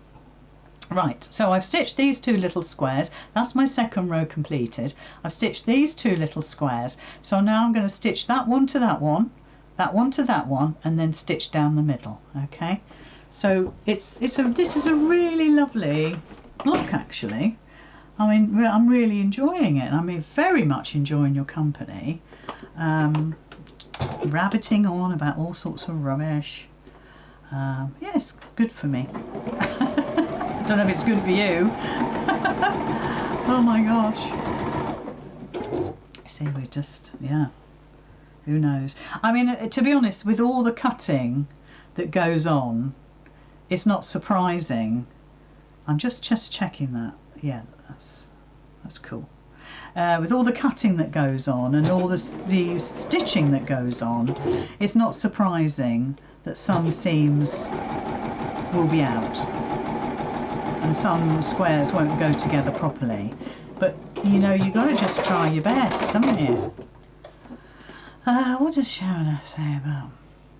Right, so I've stitched these two little squares. That's my second row completed. I've stitched these two little squares. So now I'm going to stitch that one to that one to that one, and then stitch down the middle. Okay, so this is a really lovely block actually. I mean, I'm really enjoying it. I mean, very much enjoying your company. Rabbiting on about all sorts of rubbish. Yes, good for me. I don't know if it's good for you. Oh my gosh. See, we just, yeah, who knows? I mean, to be honest, with all the cutting that goes on, it's not surprising. I'm just checking that. Yeah, that's cool. With all the cutting that goes on and all the stitching that goes on, it's not surprising that some seams will be out and some squares won't go together properly. But you know, you've got to just try your best, haven't you? What does Sharon say about?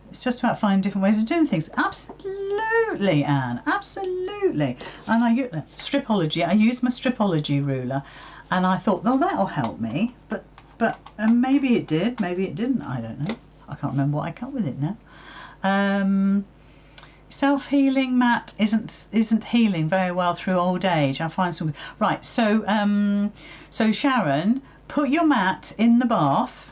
It's just about finding different ways of doing things. Absolutely, Anne, absolutely. And I stripology. I used my stripology ruler, and I thought, oh, that'll help me. But maybe it did, maybe it didn't. I don't know. I can't remember what I cut with it now. Self-healing mat isn't healing very well through old age. I find some right. So so Sharon, put your mat in the bath.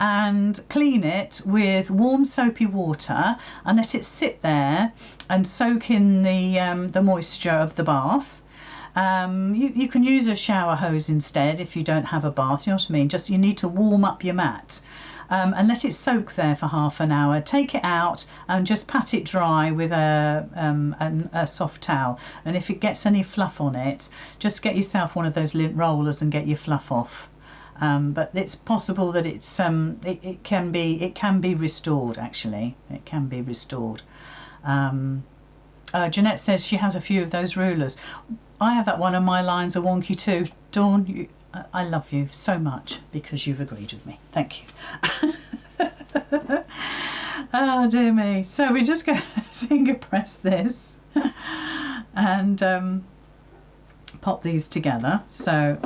And clean it with warm soapy water and let it sit there and soak in the moisture of the bath. You can use a shower hose instead if you don't have a bath, you know what I mean? Just you need to warm up your mat and let it soak there for half an hour. Take it out and just pat it dry with a soft towel, and if it gets any fluff on it, just get yourself one of those lint rollers and get your fluff off. But it's possible that it's it can be restored. Actually, it can be restored. Jeanette says she has a few of those rulers. I have that one, and my lines are wonky too. Dawn, I love you so much because you've agreed with me. Thank you. Oh dear me. So we're just going to finger press this and pop these together. So.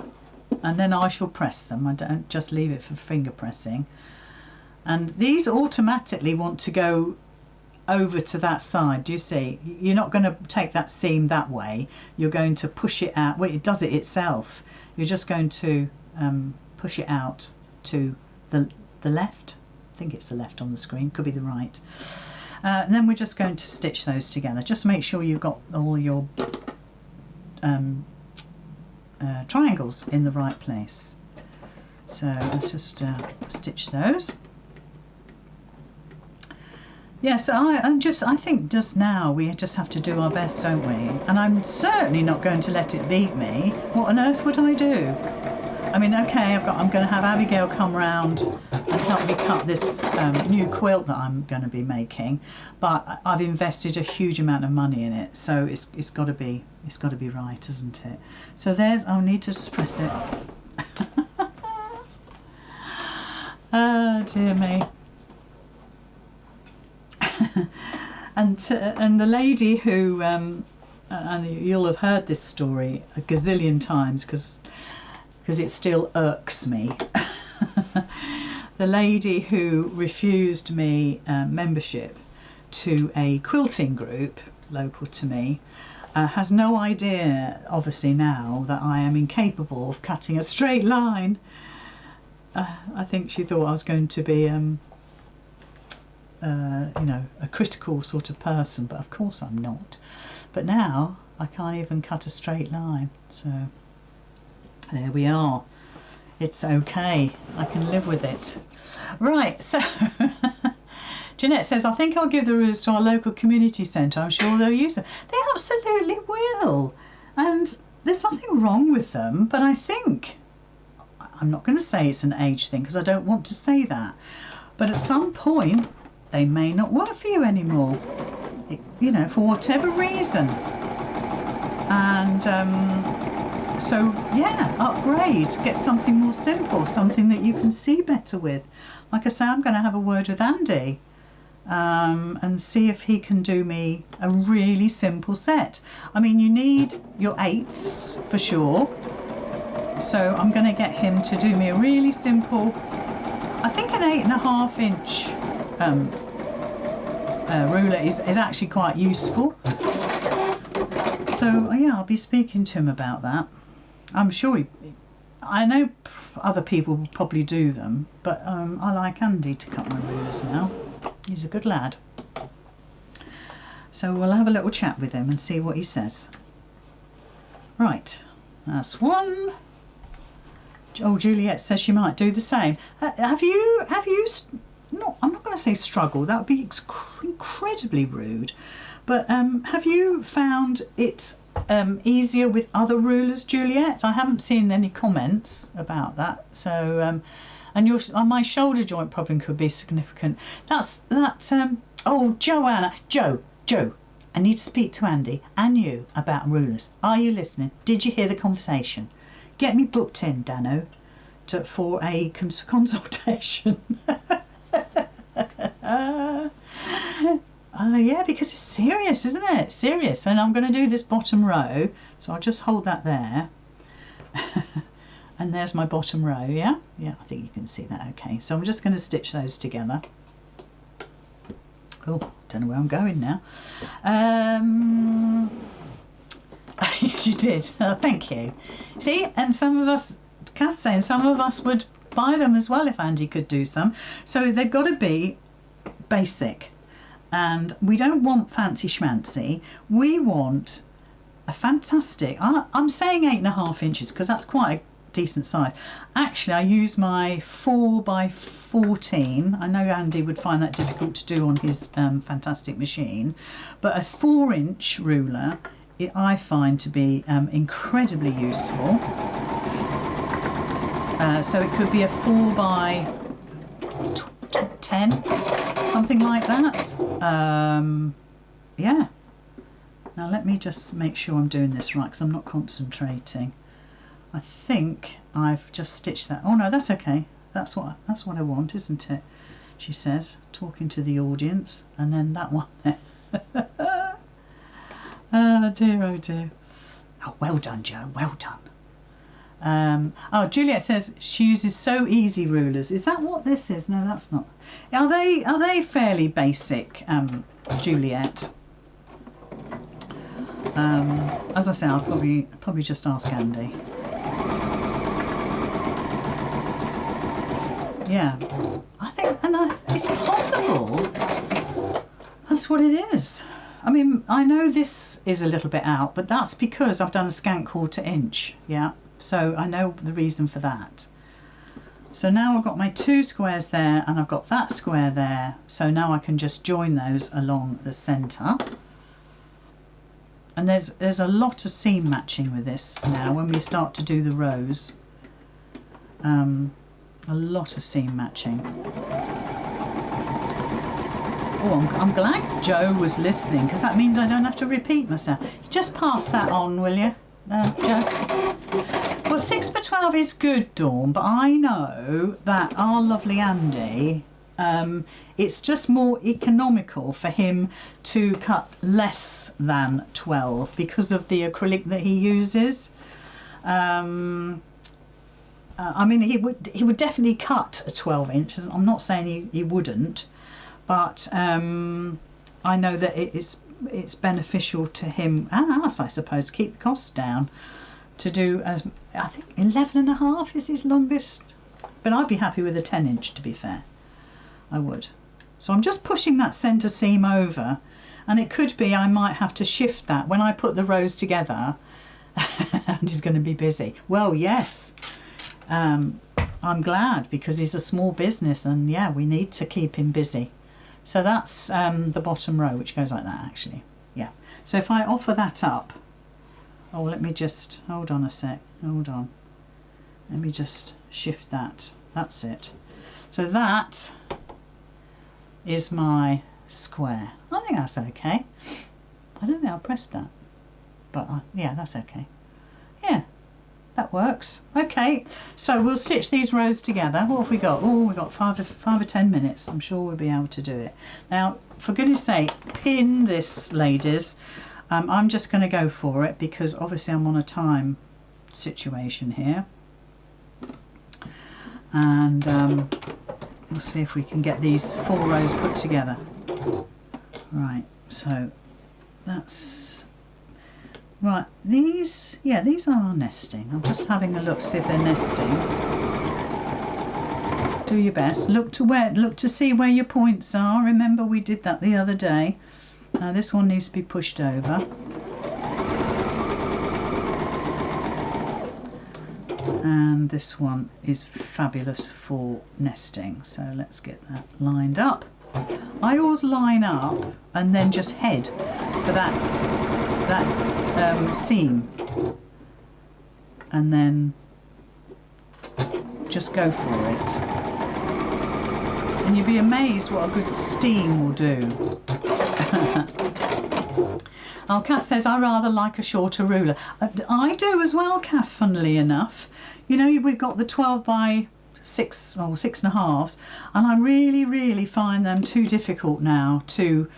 And then I shall press them. I don't just leave it for finger pressing. And these automatically want to go over to that side. Do you see? You're not going to take that seam that way. You're going to push it out. Well, it does it itself. You're just going to push it out to the left. I think it's the left on the screen. Could be the right. And then we're just going to stitch those together. Just make sure you've got all your triangles in the right place. So let's just stitch those. Yes, I think just now we just have to do our best, don't we? And I'm certainly not going to let it beat me. What on earth would I do? I mean, okay, I'm going to have Abigail come round and help me cut this new quilt that I'm going to be making, but I've invested a huge amount of money in it, so it's got to be right, isn't it? So there's. I'll need to just press it. Oh dear me. And the lady who and you'll have heard this story a gazillion times because it still irks me. The lady who refused me membership to a quilting group local to me has no idea, obviously, now that I am incapable of cutting a straight line. I think she thought I was going to be, you know, a critical sort of person, but of course I'm not. But now I can't even cut a straight line, so there we are. It's okay, I can live with it. Right, so Jeanette says, I think I'll give the rulers to our local community centre. I'm sure they'll use them. They absolutely will. And there's nothing wrong with them, but I think, I'm not going to say it's an age thing because I don't want to say that. But at some point, they may not work for you anymore, you know, for whatever reason. And so, yeah, upgrade, get something more simple, something that you can see better with. Like I say, I'm going to have a word with Andy and see if he can do me a really simple set. I mean, you need your eighths for sure. So I'm going to get him to do me a really simple, I think an 8.5 inch ruler is actually quite useful. So yeah, I'll be speaking to him about that. I'm sure I know other people will probably do them, but I like Andy to cut my rulers now. He's a good lad. So we'll have a little chat with him and see what he says. Right, that's one. Oh, Juliet says she might do the same. Have you not, I'm not going to say struggle, that would be incredibly rude, but have you found it easier with other rulers, Juliet? I haven't seen any comments about that. So and my shoulder joint problem could be significant. Oh, Joe, I need to speak to Andy and you about rulers. Are you listening? Did you hear the conversation? Get me booked in, Dano, for a consultation. Yeah, because it's serious, isn't it? It's serious. And I'm going to do this bottom row, so I'll just hold that there. And there's my bottom row, yeah? Yeah, I think you can see that okay. So I'm just going to stitch those together. Oh, don't know where I'm going now. Yes, you did. Oh, thank you. See, and some of us, Kath's saying, some of us would buy them as well if Andy could do some. So they've got to be basic. And we don't want fancy schmancy. We want a fantastic, I'm saying 8.5 inches because that's quite a decent size. Actually, I use my 4x14. I know Andy would find that difficult to do on his fantastic machine, but a 4-inch ruler I find to be incredibly useful. So it could be a 4x10, something like that. Yeah. Now let me just make sure I'm doing this right because I'm not concentrating. I think I've just stitched that. Oh no, that's okay. That's what I want, isn't it? She says, talking to the audience, and then that one there. Oh dear, oh dear. Oh, well done, Joe. Well done. Oh, Juliet says she uses So Easy rulers. Is that what this is? No, that's not. Are they fairly basic, Juliet? As I say, I'll probably just ask Andy. Yeah, I think, and it's possible. That's what it is. I mean, I know this is a little bit out, but that's because I've done a scant 1/4 inch. Yeah, so I know the reason for that. So now I've got my 2 squares there, and I've got that square there. So now I can just join those along the centre. And there's a lot of seam matching with this now when we start to do the rows. A lot of seam matching. Oh, I'm glad Joe was listening because that means I don't have to repeat myself. Just pass that on, will you, Joe? Well, 6x12 is good, Dawn, but I know that our lovely Andy, it's just more economical for him to cut less than 12 because of the acrylic that he uses. I mean, he would definitely cut a 12-inch. I'm not saying he wouldn't, but I know that it's beneficial to him and us, I suppose, to keep the costs down. To do as I think 11.5 is his longest, but I'd be happy with a 10-inch. To be fair, I would. So I'm just pushing that centre seam over, and it could be I might have to shift that when I put the rows together. And he's going to be busy. Well, yes. I'm glad because he's a small business and yeah, we need to keep him busy. So that's the bottom row, which goes like that actually. Yeah. So if I offer that up, oh, let me just, hold on a sec, hold on. Let me just shift that. That's it. So that is my square. I think that's okay. I don't think I pressed that, but yeah, that's okay. Yeah. That works. Okay, so we'll stitch these rows together. What have we got? Oh, we've got 5 or 10 minutes. I'm sure we'll be able to do it. Now, for goodness sake, pin this, ladies. I'm just going to go for it because obviously I'm on a time situation here. And we'll see if we can get these 4 rows put together. Right, so that's Right, these are nesting. I'm just having a look, see if they're nesting. Do your best. Look to see where your points are. Remember we did that the other day. This one needs to be pushed over. And this one is fabulous for nesting. So let's get that lined up. I always line up and then just head for that seam, and then just go for it. And you'd be amazed what a good steam will do. Oh, Kath says, I rather like a shorter ruler. I do as well, Kath, funnily enough. You know, we've got the 12 by 6 or 6.5s, and I really find them too difficult now to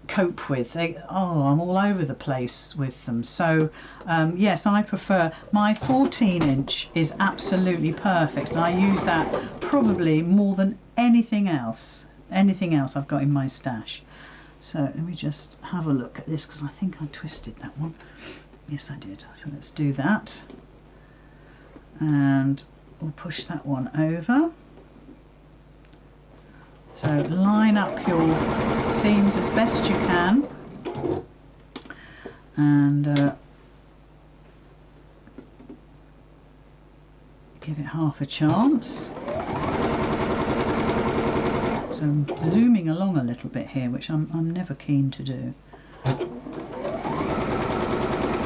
cope with. I'm all over the place with them. So yes, I prefer my 14-inch is absolutely perfect, and I use that probably more than anything else I've got in my stash. So let me just have a look at this, because I think I twisted that one. Yes, I did. So let's do that, and we'll push that one over. So line up your seams as best you can, and give it half a chance. So I'm zooming along a little bit here, which I'm never keen to do.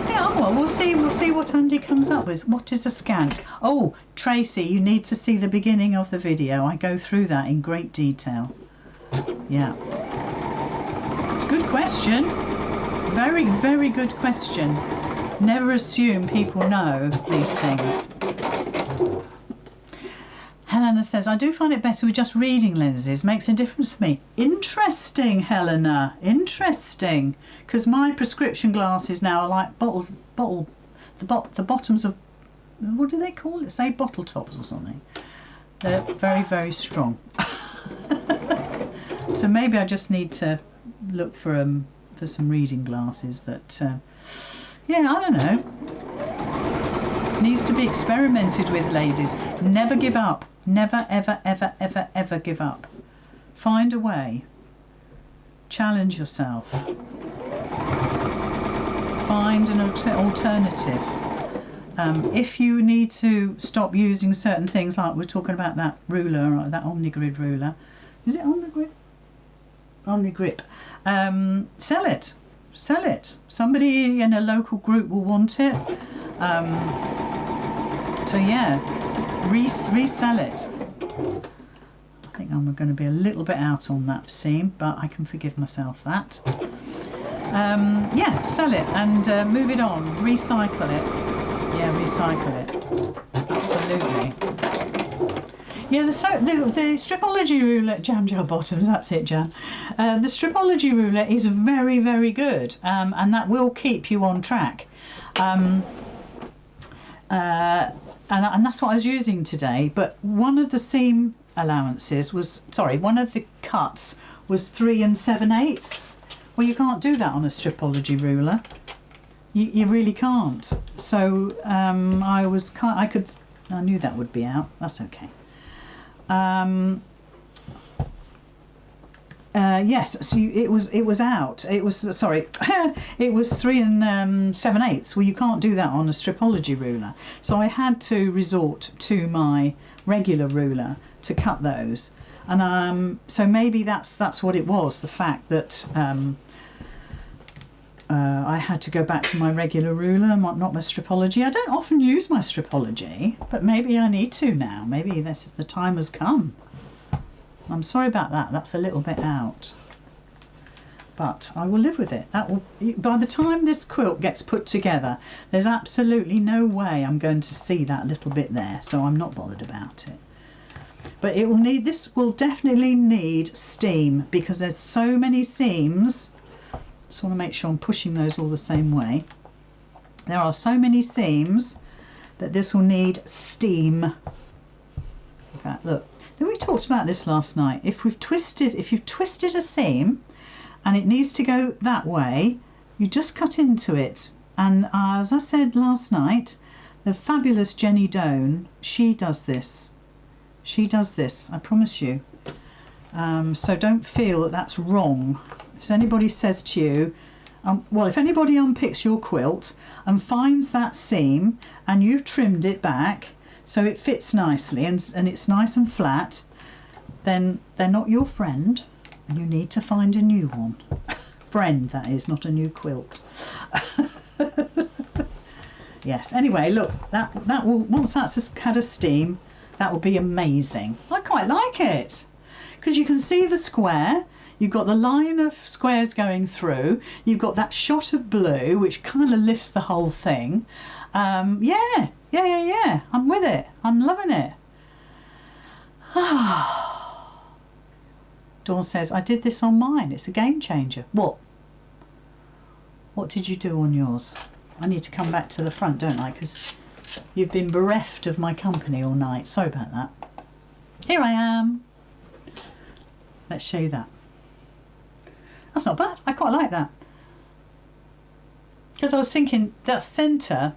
Yeah, well, we'll see what Andy comes up with. What is a scant? Oh, Tracy, you need to see the beginning of the video. I go through that in great detail. Yeah. It's a good question. Very, very good question. Never assume people know these things. Helena says, I do find it better with just reading lenses. Makes a difference for me. Interesting, Helena. Interesting. Because my prescription glasses now are like the bottoms of, what do they call it? Say bottle tops or something. They're very, very strong. So maybe I just need to look for some reading glasses that, yeah, I don't know. Needs to be experimented with, ladies. Never give up. Never, ever, ever, ever, ever give up. Find a way. Challenge yourself. Find an alternative. If you need to stop using certain things, like we're talking about that ruler, or that Omnigrid ruler. Is it Omnigrid? Omnigrip. Sell it. Sell it. Somebody in a local group will want it. So yeah, resell it. I think I'm going to be a little bit out on that seam, but I can forgive myself that. Yeah, sell it and move it on. Recycle it. Yeah, recycle it. Absolutely. Yeah, the Stripology ruler, Jam Bottoms, that's it, Jan. The Stripology ruler is very, very good, and that will keep you on track. And that's what I was using today, but one of the seam allowances was, one of the cuts was 3 7/8. Well, you can't do that on a Stripology ruler. You really can't. So I knew that would be out. That's okay. Yes, so it was out. It was it was 3 7/8. Well, you can't do that on a Stripology ruler. So I had to resort to my regular ruler to cut those. And so maybe that's what it was. The fact that I had to go back to my regular ruler, not my Stripology. I don't often use my Stripology, but maybe I need to now. Maybe the time has come. I'm sorry about that. That's a little bit out, but I will live with it. By the time this quilt gets put together, there's absolutely no way I'm going to see that little bit there, so I'm not bothered about it. But this will definitely need steam, because there's so many seams. Just want to make sure I'm pushing those all the same way. There are so many seams that this will need steam. In fact, look. Then we talked about this last night. If you've twisted a seam and it needs to go that way, you just cut into it And as I said last night, the fabulous Jenny Doan, she does this. She does this, I promise you. So don't feel that that's wrong. If anybody says to you, well, if anybody unpicks your quilt and finds that seam and you've trimmed it back so it fits nicely and it's nice and flat, then they're not your friend and you need to find a new one. Friend, that is, not a new quilt. Yes, anyway, look, that will, once that's had a steam, that will be amazing. I quite like it because you can see the square. You've got the line of squares going through. You've got that shot of blue, which kind of lifts the whole thing. Yeah. I'm with it. I'm loving it. Dawn says, I did this on mine. It's a game changer. What? What did you do on yours? I need to come back to the front, don't I? Because you've been bereft of my company all night. Sorry about that. Here I am. Let's show you that. That's not bad. I quite like that. Because I was thinking, that centre,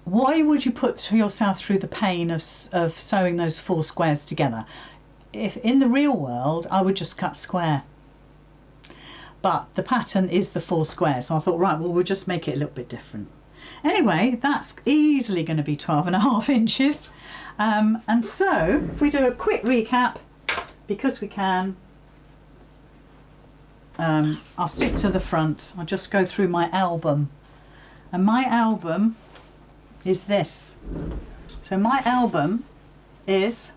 why would you put yourself through the pain of sewing those 4 squares together? If in the real world, I would just cut square. But the pattern is the 4 squares. So I thought, right, well, we'll just make it a little bit different. Anyway, that's easily going to be 12.5 inches. And so, if we do a quick recap, because we can, I'll stick to the front. I'll just go through my album. And my album is this. So my album is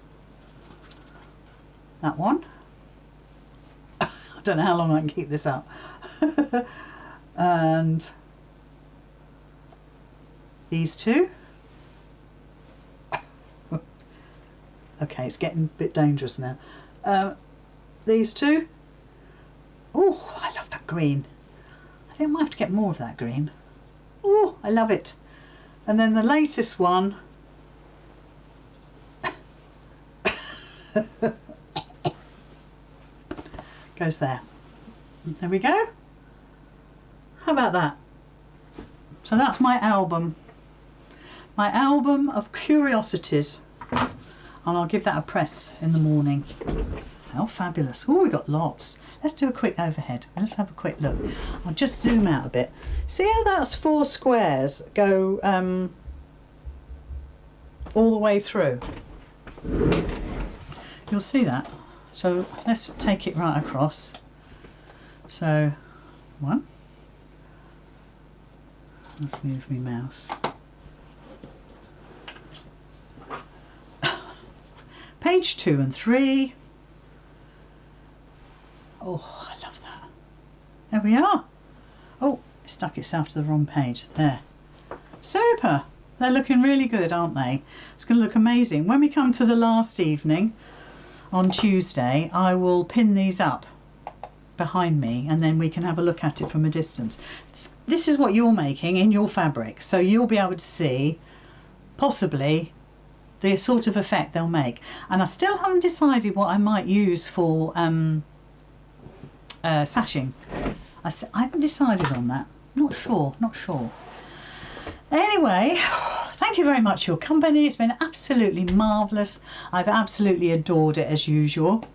that one. I don't know how long I can keep this up. And these 2. Okay, it's getting a bit dangerous now. These 2. Oh, I love that green. I think I might have to get more of that green. Oh, I love it. And then the latest one. Goes there. There we go. How about that? So that's my album. My album of curiosities. And I'll give that a press in the morning. How fabulous. Oh, we got lots. Let's do a quick overhead. Let's have a quick look. I'll just zoom out a bit. See how that's 4 squares go all the way through? You'll see that. So let's take it right across. So 1. Let's move my mouse. Page 2 and 3. Oh, I love that. There we are. Oh, it stuck itself to the wrong page. There. Super. They're looking really good, aren't they? It's going to look amazing. When we come to the last evening on Tuesday, I will pin these up behind me and then we can have a look at it from a distance. This is what you're making in your fabric, so you'll be able to see possibly the sort of effect they'll make. And I still haven't decided what I might use for sashing. I haven't decided on that. Not sure. Anyway, thank you very much for your company. It's been absolutely marvellous. I've absolutely adored it as usual.